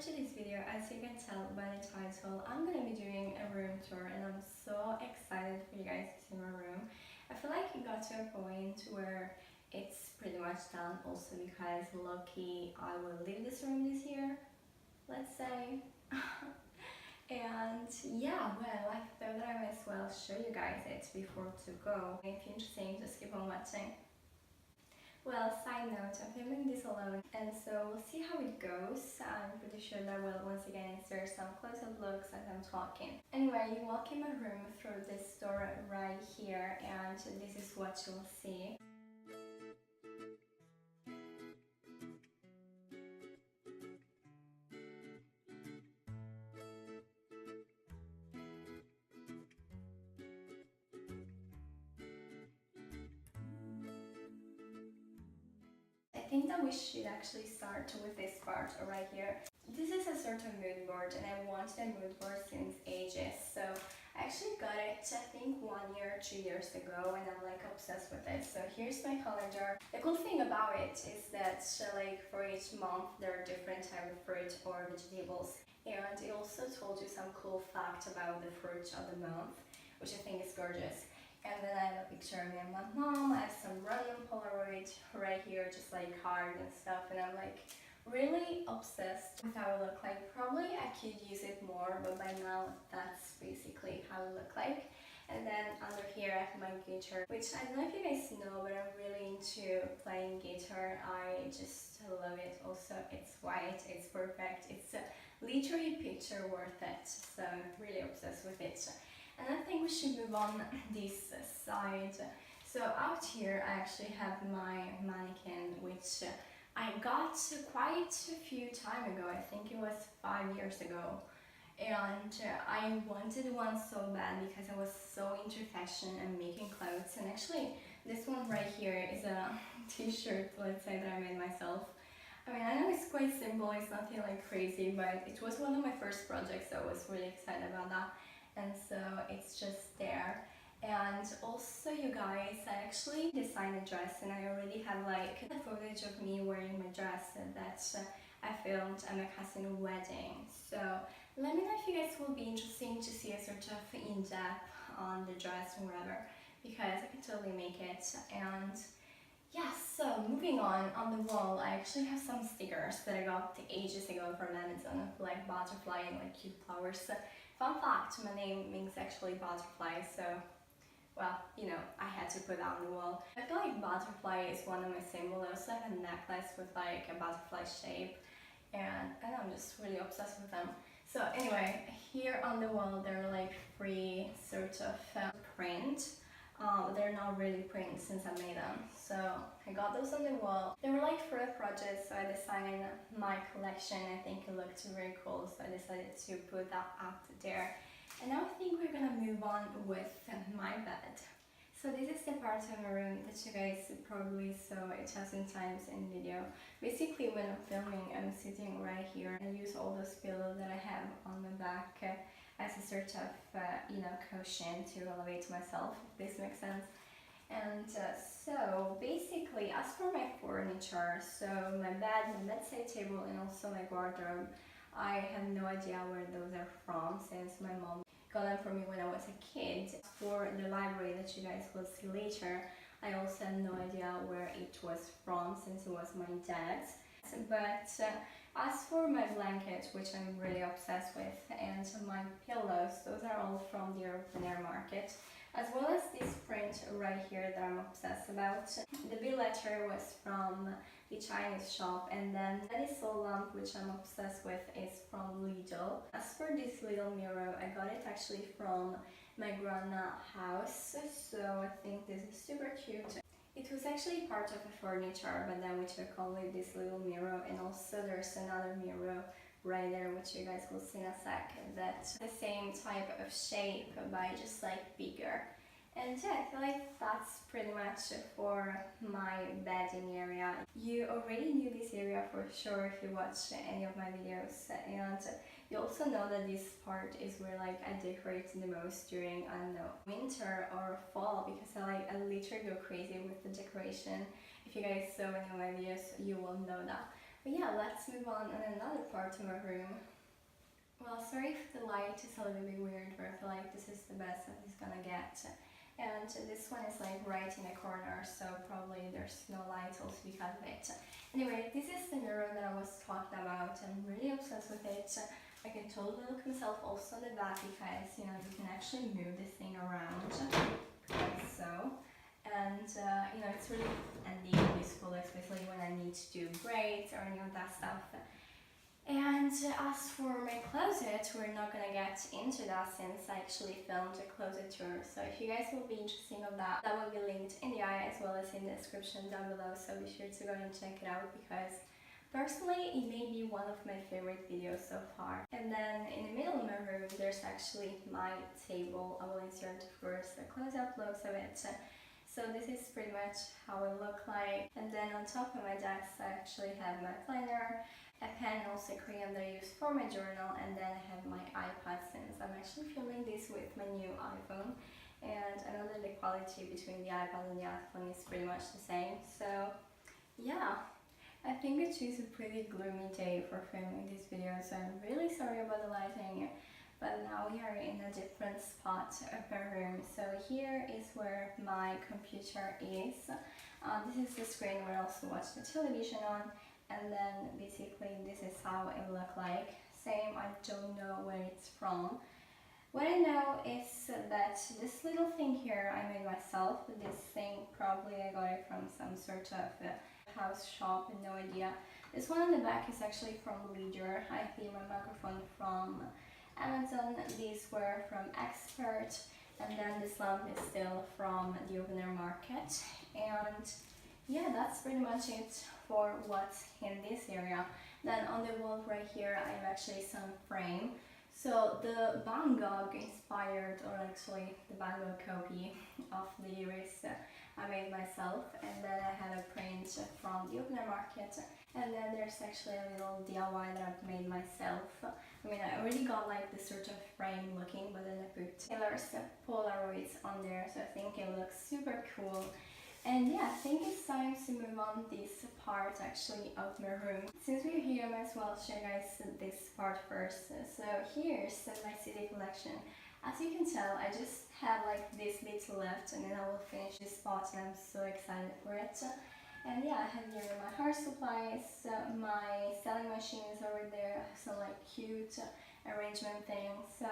to this video. As you can tell by the title, I'm gonna be doing a room tour and I'm so excited for you guys to see my room. I feel like it got to a point where it's pretty much done, also because lucky I will leave this room this year, let's say. And yeah, well, I thought that I might as well show you guys it before to go. If you're interested, just keep on watching. Well, side note, I'm filming this alone, and so we'll see how it goes. I'm pretty sure that will once again insert some close-up looks as I'm talking. Anyway, you walk in my room through this door right here, and this is what you'll see. I think that we should actually start with this part right here. This is a sort of mood board, and I wanted a mood board since ages. So I actually got it, I think 1 year, 2 years ago, and I'm like obsessed with it. So here's my calendar. The cool thing about it is that like for each month there are different types of fruit or vegetables, and it also told you some cool fact about the fruit of the month, which I think is gorgeous. And then I have a picture of me and my mom. I have some random Polaroid right here, just like card and stuff. And I'm like really obsessed with how it look like. Probably I could use it more, but by now that's basically how it look like. And then under here I have my guitar, which I don't know if you guys know, but I'm really into playing guitar. I just love it. Also, it's white, it's perfect. It's literally picture worth it. So I'm really obsessed with it. And I think we should move on this side. So out here I actually have my mannequin, which I got quite a few time ago. I think it was 5 years ago. And I wanted one so bad because I was so into fashion and making clothes. And actually this one right here is a t-shirt, let's say, that I made myself. I mean, I know it's quite simple, it's nothing like crazy, but it was one of my first projects, so I was really excited about that. And so it's just there. And also, you guys, I actually designed a dress, and I already have like a footage of me wearing my dress that I filmed at my cousin's wedding. So let me know if you guys will be interested to see a sort of in-depth on the dress or whatever, because I can totally make it. And yeah, so moving on the wall, I actually have some stickers that I got ages ago from Amazon, like butterfly and like cute flowers. Fun fact, my name means actually butterfly, so, well, you know, I had to put that on the wall. I feel like butterfly is one of my symbols. I also have a necklace with like a butterfly shape, and I'm just really obsessed with them. So anyway, here on the wall there are like three sort of print. They're not really print since I made them, so I got those on the wall. They were like for a project, so I designed my collection. I think it looked very cool, so I decided to put that up there. And now I think we're gonna move on with my bed. So this is the part of my room that you guys probably saw 1,000 times in video. Basically, when I'm filming, I'm sitting right here and use all those pillows that I have on my back as a sort of, you know, cushion to elevate myself, if this makes sense. And so basically, as for my furniture, so my bed, my bedside table, and also my wardrobe, I have no idea where those are from since my mom got them for me when I was a kid. For the library that you guys will see later, I also have no idea where it was from since it was my dad's. But as for my blanket, which I'm really obsessed with, and my pillows, those are all from the open air market, as well as this print right here that I'm obsessed about. The Byee letter was from the Chinese shop, and then this little lamp, which I'm obsessed with, is from Lidl. As for this little mirror, I got it actually from my grandma's house, so I think this is super cute. It was actually part of the furniture, but then we took only this little mirror, and also there's another mirror right there, which you guys will see in a sec, that's the same type of shape, but just like bigger. And yeah, I feel like that's pretty much for my bedding area. You already knew this area for sure if you watched any of my videos, and you also know that this part is where like I decorate the most during, I don't know, winter or fall, because I literally go crazy with the decoration. If you guys saw any of my videos, you will know that. But yeah, let's move on another part of my room. Well, sorry if the light is a little bit weird, but I feel like this is the best that it's gonna get. And this one is like right in the corner, so probably there's no light also because of it. Anyway, this is the mirror that I was talking about. I'm really obsessed with it. I can totally look myself also in the back because, you know, you can actually move this thing around, like so. And, you know, it's really handy and useful, especially when I need to do braids or any of that stuff. And as for my closet, we're not gonna get into that since I actually filmed a closet tour. So if you guys will be interested in that, that will be linked in the eye as well as in the description down below. So be sure to go and check it out because personally it may be one of my favorite videos so far. And then in the middle of my room, there's actually my table. I will insert of course the close-up looks of it. So this is pretty much how it look like. And then on top of my desk, I actually have my planner, a pen and also crayon that I use for my journal, and then I have my iPad since I'm actually filming this with my new iPhone. And I know that the quality between the iPad and the iPhone is pretty much the same. So yeah, I think it's just a pretty gloomy day for filming this video, so I'm really sorry about the lighting. But now we are in a different spot of our room. So here is where my computer is. This is the screen where I also watch the television on. And then basically this is how it look like. Same, I don't know where it's from. What I know is that this little thing here I made myself. This thing probably I got it from some sort of house shop, no idea. This one on the back is actually from Leader. I think my microphone from Amazon. These were from Expert. And then this lamp is still from the open air market. And yeah, that's pretty much it for what's in this area. Then on the wall right here I have actually some frame. So the Van Gogh inspired, or actually the Van Gogh copy of the iris I made myself, and then I had a print from the open air market, and then there's actually a little DIY that I've made myself. I mean, I already got like this sort of frame looking, but then I put Taylor's Polaroids on there, so I think it looks super cool. And yeah, I think it's time to move on this part actually of my room. Since we're here, I might as well show you guys this part first. So here's my CD collection. As you can tell, I just have like this bit left and then I will finish this part and I'm so excited for it. And yeah, I have here my hair supplies, my sewing machine is over there, some like cute arrangement things. So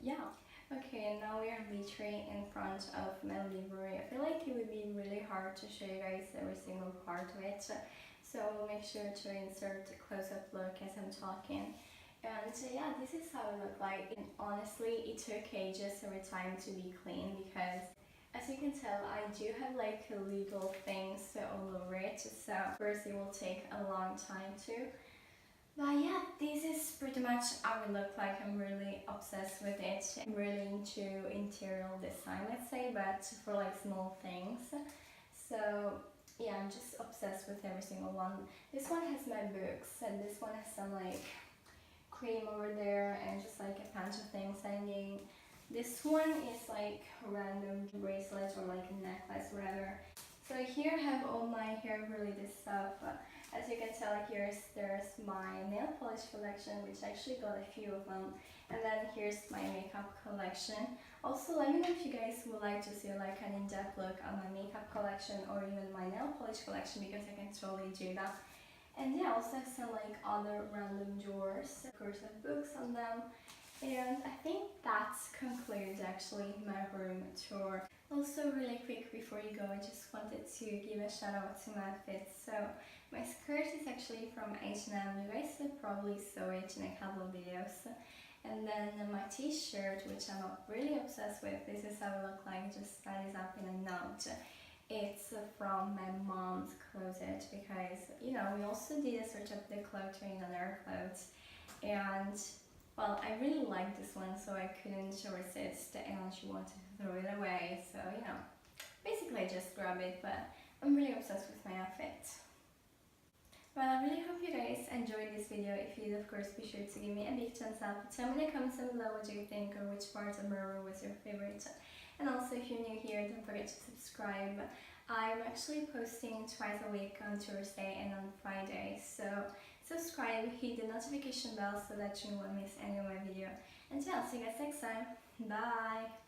yeah. Okay, and now we are literally in front of my library. I feel like it would be really hard to show you guys every single part of it, so I'll make sure to insert a close-up look as I'm talking. And yeah, this is how it looked like. And honestly, it took ages every time to be clean because, as you can tell, I do have like illegal things all over it, so first it will take a long time too. But yeah, this is pretty much how it looked like. I'm really obsessed with it. I'm really into interior design, let's say, but for like small things. So yeah, I'm just obsessed with every single one. This one has my books, and this one has some like cream over there and just like a bunch of things hanging. This one is like a random bracelet or like a necklace, whatever. So here I have all my hair related stuff. As you can tell, there's my nail polish collection, which I actually got a few of them. And then here's my makeup collection. Also, let me know if you guys would like to see like an in-depth look at my makeup collection or even my nail polish collection, because I can totally do that. And yeah, I also have some like other random drawers, of course, with books on them. And I think that concludes actually my room tour. Also, really quick before you go, I just wanted to give a shout out to my outfits. So my skirt is actually from H&M. You guys have probably saw it in a couple of videos. And then my t-shirt, which I'm really obsessed with, this is how it looks like, just ties up in a knot. It's from my mom's closet because, you know, we also did a sort of decluttering on our clothes. And well, I really liked this one, so I couldn't resist, and she wanted to throw it away, so you know, basically I just grabbed it, but I'm really obsessed with my outfit. Well, I really hope you guys enjoyed this video. If you did, of course, be sure to give me a big thumbs up. Tell me in the comments down below what you think, or which part of my room was your favorite. And also, if you're new here, don't forget to subscribe. I'm actually posting twice a week on Thursday and on Friday, so subscribe, hit the notification bell so that you won't miss any of my video. And yeah, I'll see you guys next time. Bye!